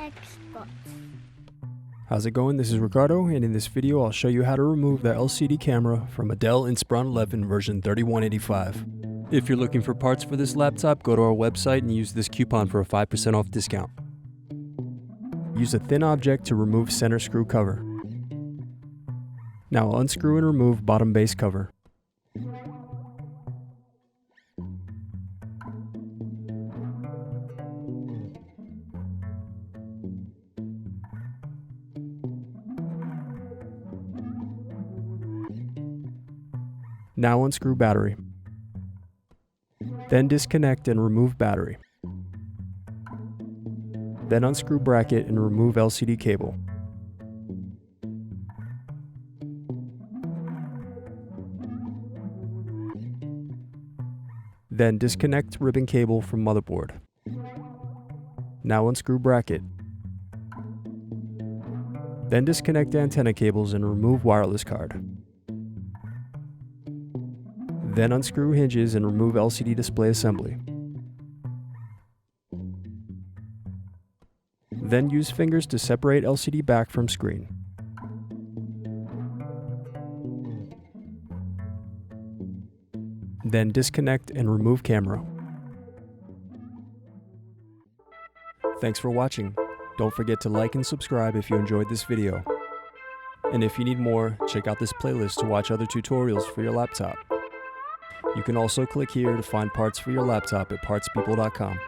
Xbox. How's it going? This is Ricardo, and in this video I'll show you how to remove the LCD camera from a Dell Inspiron 11 version 3185. If you're looking for parts for this laptop, go to our website and use this coupon for a 5% off discount. Use a thin object to remove center screw cover. Now unscrew and remove bottom base cover. Now unscrew battery. Then disconnect and remove battery. Then unscrew bracket and remove LCD cable. Then disconnect ribbon cable from motherboard. Now unscrew bracket. Then disconnect antenna cables and remove wireless card. Then unscrew hinges and remove LCD display assembly. Then use fingers to separate LCD back from screen. Then disconnect and remove camera. Thanks for watching. Don't forget to like and subscribe if you enjoyed this video. And if you need more, check out this playlist to watch other tutorials for your laptop. You can also click here to find parts for your laptop at partspeople.com.